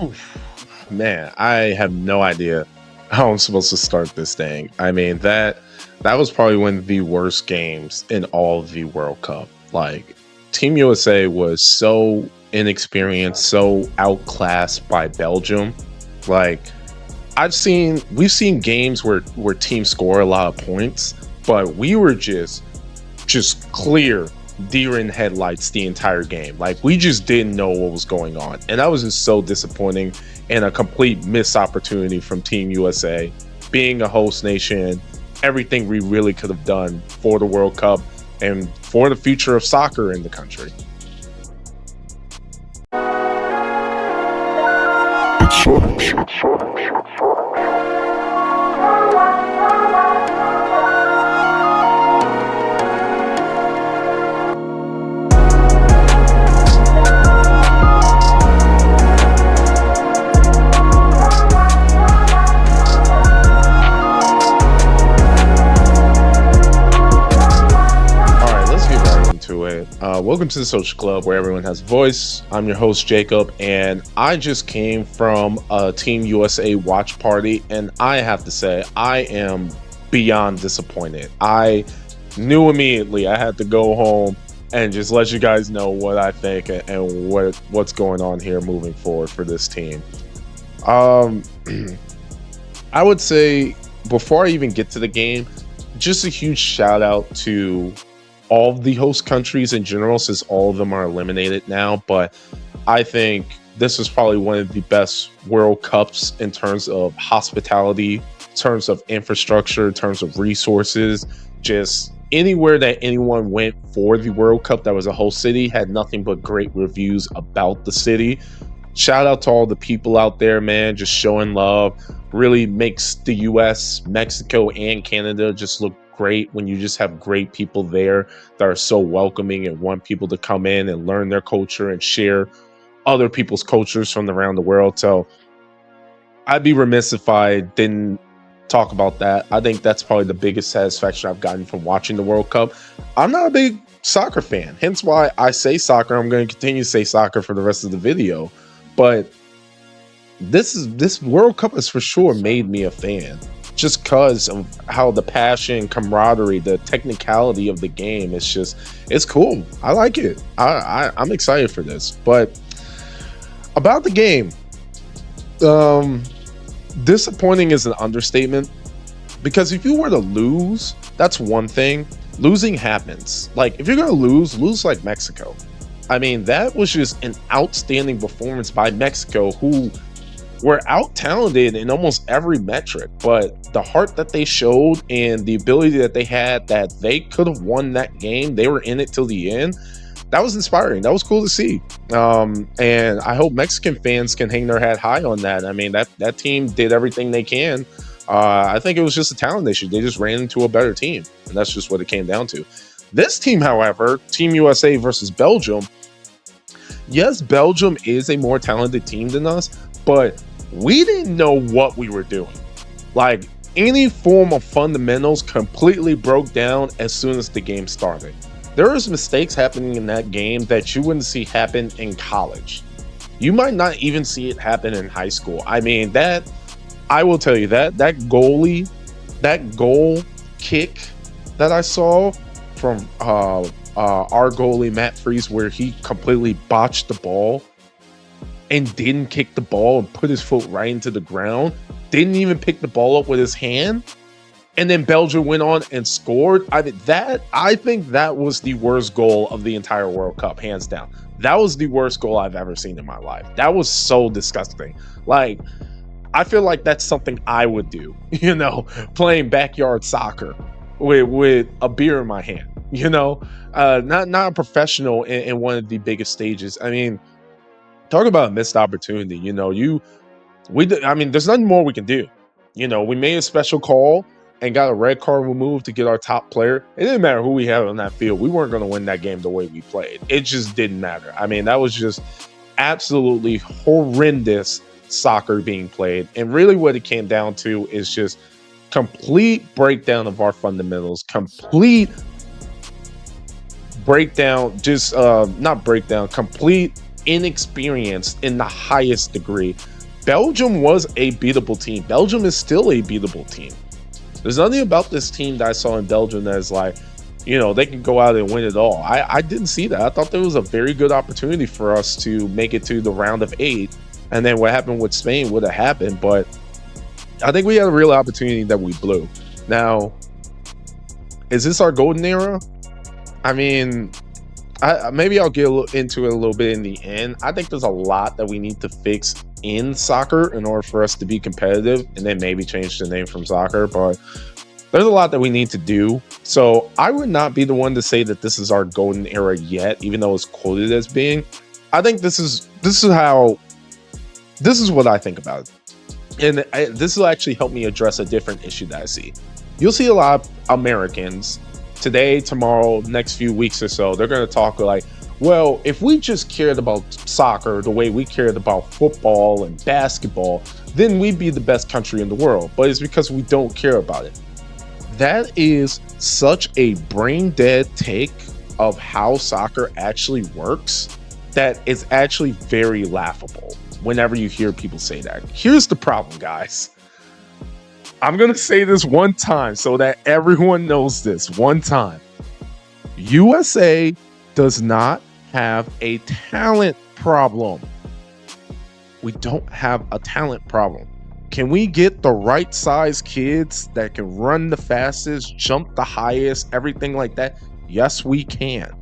Oof. Man, I have no idea how I'm supposed to start this thing. I mean, that was probably one of the worst games in all of the World Cup. Like, Team USA was so inexperienced, so outclassed by Belgium. Like, we've seen games where teams score a lot of points, but we were just clear deer in headlights the entire game. Like, we just didn't know what was going on, and that was just so disappointing and a complete missed opportunity from Team USA. Being a host nation, everything we really could have done for the World Cup and for the future of soccer in the country. Welcome to the Social Club, where everyone has a voice. I'm your host, Jacob, and I just came from a Team USA watch party, and I have to say, I am beyond disappointed. I knew immediately I had to go home and just let you guys know what I think and what's going on here moving forward for this team. I would say, before I even get to the game, just a huge shout out to all of the host countries in general, since all of them are eliminated now. But I think this is probably one of the best World Cups in terms of hospitality, in terms of infrastructure, in terms of resources. Just anywhere that anyone went for the World Cup that was a host city had nothing but great reviews about the city. Shout out to all the people out there, man, just showing love. Really makes the US, Mexico, and Canada just look great when you just have great people there that are so welcoming and want people to come in and learn their culture and share other people's cultures from around the world. So I'd be remiss if I didn't talk about that. I think that's probably the biggest satisfaction I've gotten from watching the World Cup. I'm not a big soccer fan, hence why I say soccer. I'm going to continue to say soccer for the rest of the video. But this World Cup has for sure made me a fan, just because of how the passion, camaraderie, the technicality of the game is it's cool. I like it. I'm excited for this. But about the game, disappointing is an understatement, because if you were to lose, that's one thing. Losing happens. Like, if you're going to lose like Mexico. I mean, that was just an outstanding performance by Mexico, who were out-talented in almost every metric. But the heart that they showed and the ability that they had, that they could have won that game, they were in it till the end. That was inspiring. That was cool to see. And I hope Mexican fans can hang their hat high on that. I mean, that team did everything they can. I think it was just a talent issue. They just ran into a better team, and that's just what it came down to. This team, however, Team USA versus Belgium, yes, Belgium is a more talented team than us, but we didn't know what we were doing. Like, any form of fundamentals completely broke down as soon as the game started. There was mistakes happening in that game that you wouldn't see happen in college. You might not even see it happen in high school. I mean, I will tell you that goal kick that I saw from our goalie Matt Freese, where he completely botched the ball and didn't kick the ball and put his foot right into the ground, didn't even pick the ball up with his hand, and then Belgium went on and scored. I think that was the worst goal of the entire World Cup, hands down. That was the worst goal I've ever seen in my life. That was so disgusting. Like, I feel like that's something I would do, playing backyard soccer with a beer in my hand, not a professional in one of the biggest stages. I mean, talk about a missed opportunity. There's nothing more we can do. We made a special call and got a red card removed to get our top player. It didn't matter who we had on that field. We weren't going to win that game the way we played. It just didn't matter. I mean, that was just absolutely horrendous soccer being played. And really what it came down to is just complete breakdown of our fundamentals, complete inexperienced in the highest degree. Belgium was a beatable team. Belgium is still a beatable team. There's nothing about this team that I saw in Belgium that is like, they can go out and win it all. I didn't see that. I thought there was a very good opportunity for us to make it to the round of 8. And then what happened with Spain would have happened. But I think we had a real opportunity that we blew. Now, is this our golden era? I mean, maybe I'll get into it a little bit in the end. I think there's a lot that we need to fix in soccer in order for us to be competitive, and then maybe change the name from soccer. But there's a lot that we need to do. So I would not be the one to say that this is our golden era yet, even though it's quoted as being. I think this is what I think about it. And this will actually help me address a different issue that I see. You'll see a lot of Americans today, tomorrow, next few weeks or so, they're going to talk like, well, if we just cared about soccer the way we cared about football and basketball, then we'd be the best country in the world. But it's because we don't care about it. That is such a brain dead take of how soccer actually works that it's actually very laughable whenever you hear people say that. Here's the problem, guys. I'm going to say this one time so that everyone knows this one time. USA does not have a talent problem. We don't have a talent problem. Can we get the right size kids that can run the fastest, jump the highest, everything like that? Yes, we can.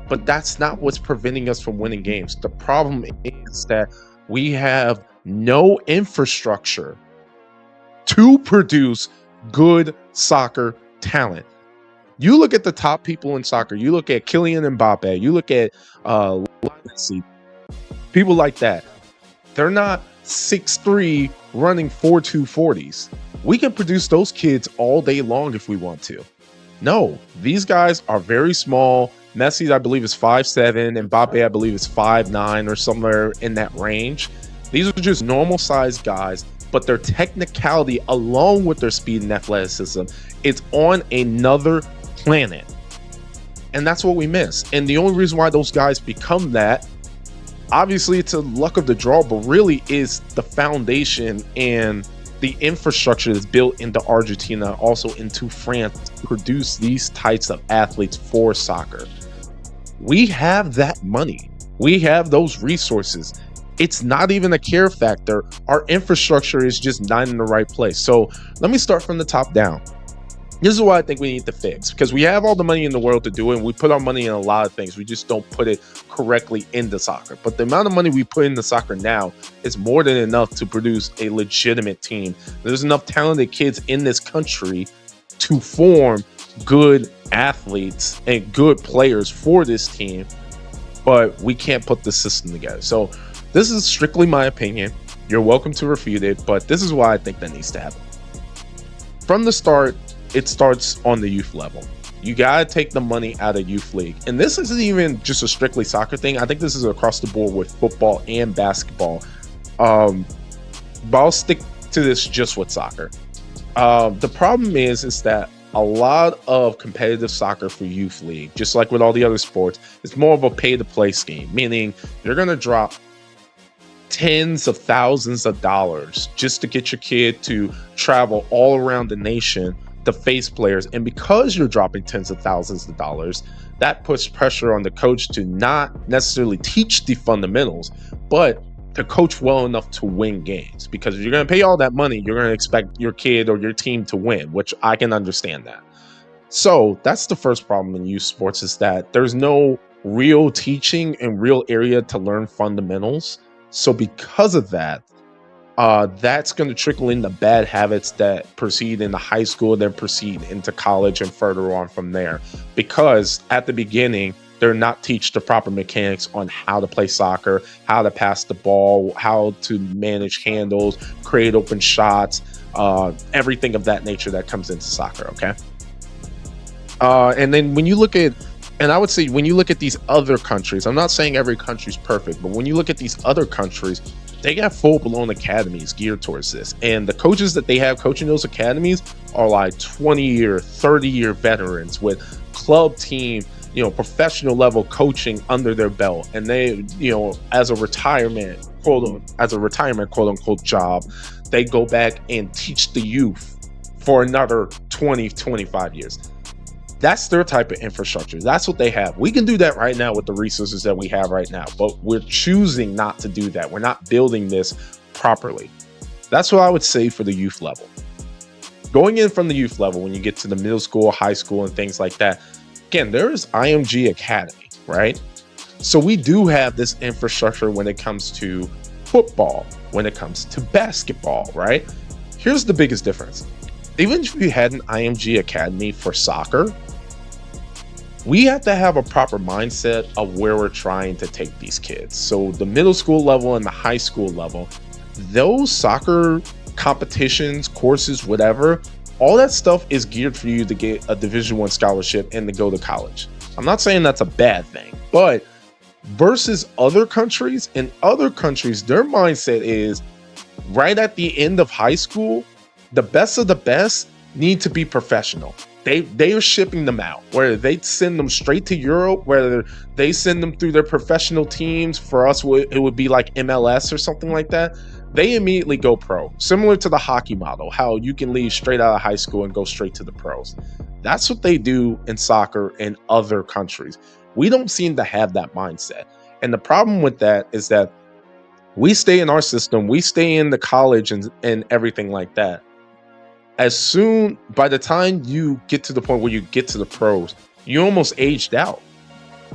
But that's not what's preventing us from winning games. The problem is that we have no infrastructure to produce good soccer talent. You look at the top people in soccer. You look at Kylian Mbappe. You look at people like that. They're not 6'3", running 4.2 40s. We can produce those kids all day long if we want to. No, these guys are very small. Messi, I believe, is 5'7", Mbappe, I believe, is 5'9", or somewhere in that range. These are just normal sized guys, but their technicality, along with their speed and athleticism, it's on another planet. And that's what we miss. And the only reason why those guys become that, obviously it's a luck of the draw, but really is the foundation and the infrastructure that's built into Argentina, also into France, to produce these types of athletes for soccer. We have that money. We have those resources. It's not even a care factor. Our infrastructure is just not in the right place. So let me start from the top down. This is what I think we need to fix, because we have all the money in the world to do it, and we put our money in a lot of things. We just don't put it correctly into soccer. But the amount of money we put into soccer now is more than enough to produce a legitimate team. There's enough talented kids in this country to form good athletes and good players for this team, but we can't put the system together. So this is strictly my opinion. You're welcome to refute it, but this is why I think that needs to happen. From the start, it starts on the youth level. You got to take the money out of youth league. And this isn't even just a strictly soccer thing. I think this is across the board with football and basketball. But I'll stick to this just with soccer. The problem is that a lot of competitive soccer for youth league, just like with all the other sports, it's more of a pay to play scheme, meaning you're going to drop tens of thousands of dollars just to get your kid to travel all around the nation to face players. And because you're dropping tens of thousands of dollars, that puts pressure on the coach to not necessarily teach the fundamentals, but to coach well enough to win games. Because if you're going to pay all that money, you're going to expect your kid or your team to win, which I can understand that. So that's the first problem in youth sports, is that there's no real teaching and real area to learn fundamentals. So because of that, that's going to trickle into bad habits that proceed into high school, then proceed into college and further on from there. Because at the beginning, they're not teach the proper mechanics on how to play soccer, how to pass the ball, how to manage handles, create open shots, everything of that nature that comes into soccer, okay? And then when you look at, and I would say when you look at these other countries, I'm not saying every country's perfect, but when you look at these other countries, they got full-blown academies geared towards this. And the coaches that they have coaching those academies are like 20-year, 30-year veterans with club team professional level coaching under their belt, and they, as a retirement quote unquote job, they go back and teach the youth for another 20-25 years. That's their type of infrastructure. That's what they have. We can do that right now with the resources that we have right now, but we're choosing not to do that. We're not building this properly. That's what I would say for the youth level. Going in from the youth level, when you get to the middle school, high school, and things like that, again, there is IMG Academy, right? So we do have this infrastructure when it comes to football, when it comes to basketball, right? Here's the biggest difference. Even if we had an IMG Academy for soccer, we have to have a proper mindset of where we're trying to take these kids. So the middle school level and the high school level, those soccer competitions, courses, whatever, all that stuff is geared for you to get a Division I scholarship and to go to college. I'm not saying that's a bad thing, but versus other countries, in other countries, their mindset is right at the end of high school, the best of the best need to be professional. They are shipping them out, whether they send them straight to Europe, whether they send them through their professional teams. For us, it would be like MLS or something like that. They immediately go pro, similar to the hockey model, how you can leave straight out of high school and go straight to the pros. That's what they do in soccer in other countries. We don't seem to have that mindset. And the problem with that is that we stay in our system, we stay in the college and everything like that. By the time you get to the point where you get to the pros, you almost aged out,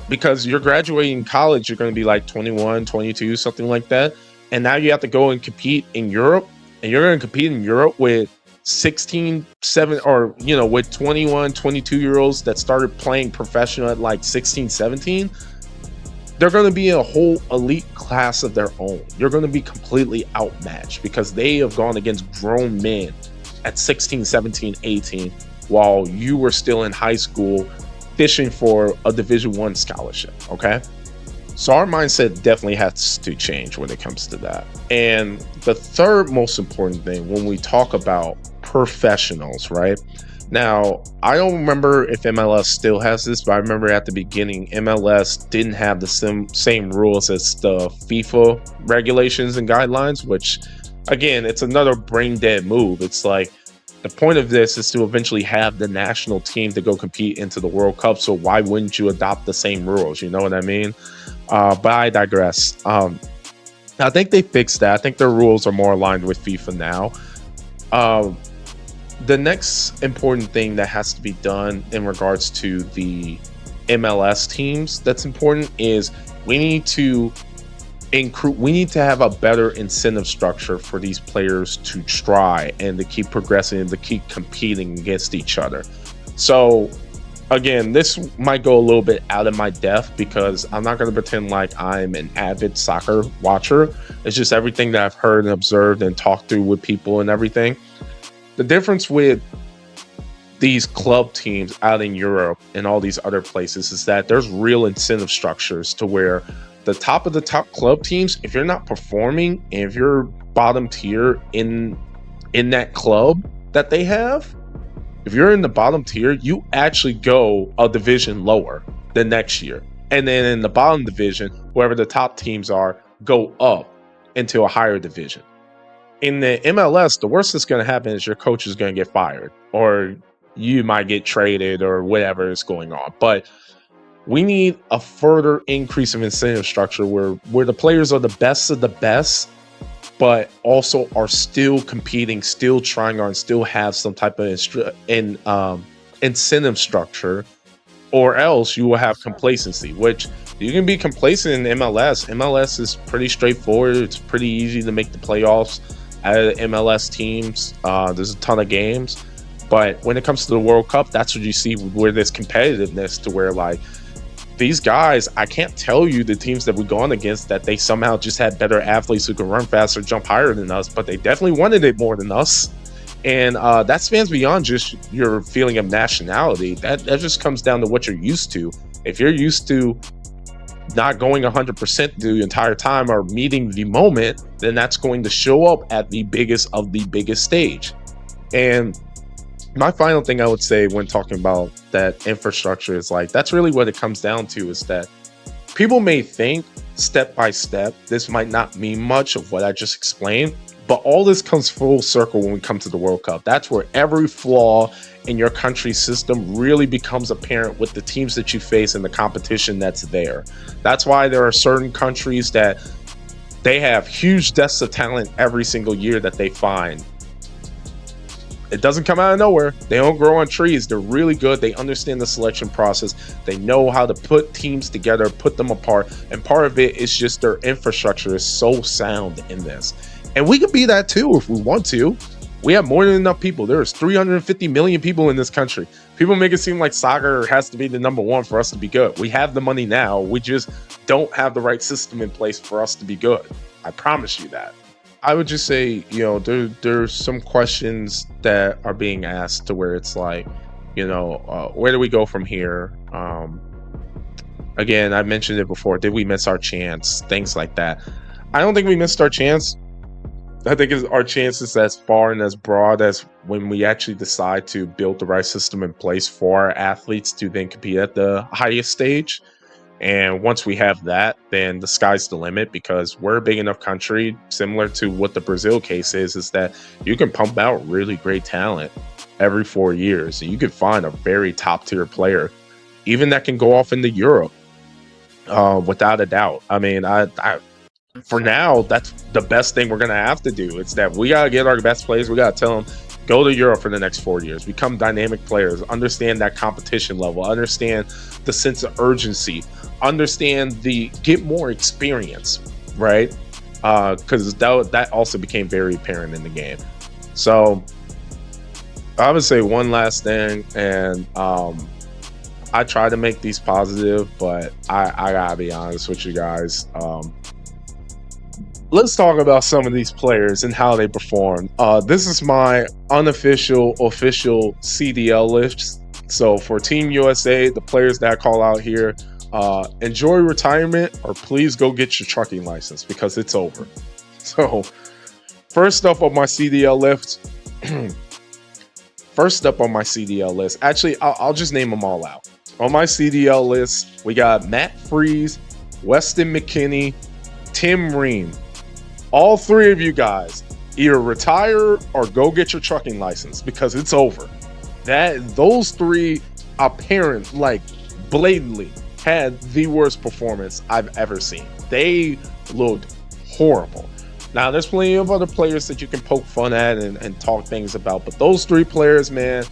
because you're graduating college, you're going to be like 21, 22, something like that. And now you have to go and compete in Europe, and you're going to compete in Europe with 16, 7, or, with 21, 22-year-olds that started playing professional at like 16, 17. They're going to be a whole elite class of their own. You're going to be completely outmatched because they have gone against grown men at 16, 17, 18, while you were still in high school fishing for a Division I scholarship, okay? So our mindset definitely has to change when it comes to that. And the third most important thing when we talk about professionals, right? Now, I don't remember if MLS still has this, but I remember at the beginning, MLS didn't have the same rules as the FIFA regulations and guidelines, which, again, it's another brain dead move. It's like, the point of this is to eventually have the national team to go compete into the World Cup. So why wouldn't you adopt the same rules? You know what I mean? But I digress. I think they fixed that. I think their rules are more aligned with FIFA now. The next important thing that has to be done in regards to the MLS teams that's important is we need to have a better incentive structure for these players to try and to keep progressing and to keep competing against each other. So again, this might go a little bit out of my depth because I'm not going to pretend like I'm an avid soccer watcher. It's just everything that I've heard and observed and talked through with people and everything. The difference with these club teams out in Europe and all these other places is that there's real incentive structures to where the top of the top club teams, if you're not performing and if you're bottom tier in that club that they have, if you're in the bottom tier, you actually go a division lower the next year. And then in the bottom division, wherever the top teams are, go up into a higher division. In the MLS, the worst that's going to happen is your coach is going to get fired, or you might get traded, or whatever is going on. But we need a further increase of incentive structure where the players are the best of the best, but also are still competing, still trying hard, and still have some type of incentive structure, or else you will have complacency, which you can be complacent in MLS. MLS is pretty straightforward. It's pretty easy to make the playoffs out of MLS teams. There's a ton of games. But when it comes to the World Cup, that's what you see where there's competitiveness to where, like, these guys, I can't tell you the teams that we've gone against that they somehow just had better athletes who could run faster, jump higher than us, but they definitely wanted it more than us. And that spans beyond just your feeling of nationality. That just comes down to what you're used to. If you're used to not going 100% the entire time or meeting the moment, then that's going to show up at the biggest of the biggest stage. And My final thing I would say when talking about that infrastructure is like, that's really what it comes down to, is that people may think step by step, this might not mean much of what I just explained, but all this comes full circle when we come to the World Cup. That's where every flaw in your country's system really becomes apparent with the teams that you face and the competition that's there. That's why there are certain countries that they have huge deaths of talent every single year that they find. It doesn't come out of nowhere. They don't grow on trees. They're really good. They understand the selection process. They know how to put teams together, put them apart. And part of it is just their infrastructure is so sound in this. And we could be that too if we want to. We have more than enough people. There's 350 million people in this country. People make it seem like soccer has to be the number one for us to be good. We have the money now. We just don't have the right system in place for us to be good. I promise you that. I would just say, there's some questions that are being asked to where it's like, where do we go from here? Again, I mentioned it before. Did we miss our chance? Things like that. I don't think we missed our chance. I think our chance is as far and as broad as when we actually decide to build the right system in place for our athletes to then compete at the highest stage. And once we have that, then the sky's the limit, because we're a big enough country, similar to what the Brazil case is that you can pump out really great talent every 4 years. And you can find a very top tier player, even that can go off into Europe, without a doubt. I mean, for now, that's the best thing we're going to have to do. It's that we got to get our best players. We got to tell them, go to Europe for the next 4 years, become dynamic players, understand that competition level, understand the sense of urgency, understand get more experience, right? Because that also became very apparent in the game. So I would say one last thing, and I try to make these positive, but I gotta be honest with you guys. Let's talk about some of these players and how they perform. This is my unofficial, official CDL list. So for Team USA, the players that I call out here, enjoy retirement, or please go get your trucking license, because it's over. So first up on my CDL list, actually, I'll just name them all out. On my CDL list, we got Matt Freese, Weston McKennie, Tim Ream. All three of you guys either retire or go get your trucking license, because it's over. Those three blatantly had the worst performance I've ever seen. They looked horrible. Now, there's plenty of other players that you can poke fun at and talk things about, but those three players, man,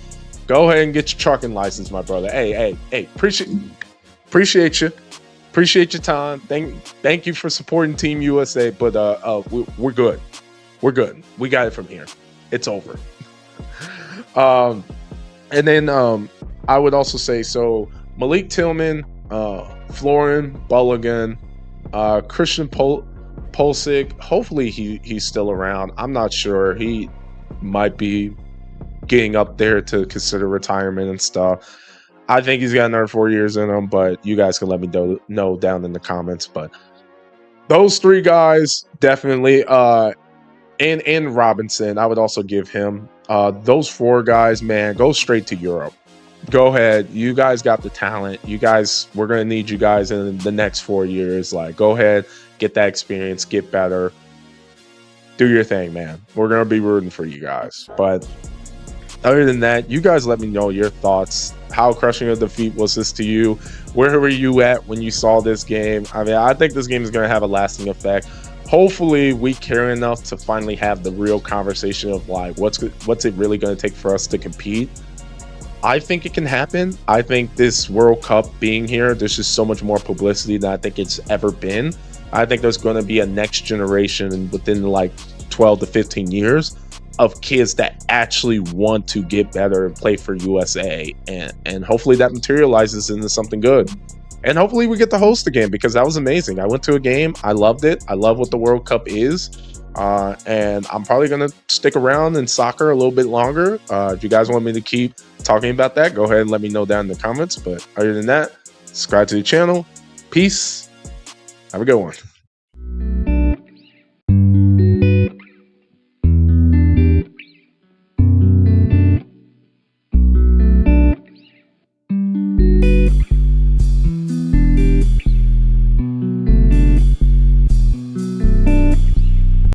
go ahead and get your trucking license, my brother. Hey, appreciate you. Appreciate your time. Thank you for supporting Team USA, but we're good. We're good. We got it from here. It's over. And then I would also say, so Malik Tillman, Florin Bulligan, Christian Pulisic. Hopefully he's still around. I'm not sure. He might be getting up there to consider retirement and stuff. I think he's got another 4 years in him, but you guys can let me know down in the comments. But those three guys, definitely. And Robinson, I would also give him. Those four guys, man, go straight to Europe. Go ahead. You guys got the talent. We're going to need you guys in the next 4 years. Like, go ahead, get that experience, get better. Do your thing, man. We're going to be rooting for you guys. But other than that, you guys let me know your thoughts. How crushing a defeat was this to you? Where were you at when you saw this game? I mean, I think this game is going to have a lasting effect. Hopefully, we care enough to finally have the real conversation of like, what's it really going to take for us to compete? I think it can happen. I think this World Cup being here, there's just so much more publicity than I think it's ever been. I think there's going to be a next generation within like 12 to 15 years of kids that actually want to get better and play for USA, and hopefully that materializes into something good. And hopefully we get to host again, because that was amazing. I went to a game. I loved it. I love what the World Cup is. And I'm probably going to stick around in soccer a little bit longer. If you guys want me to keep talking about that, go ahead and let me know down in the comments. But other than that, subscribe to the channel. Peace. Have a good one.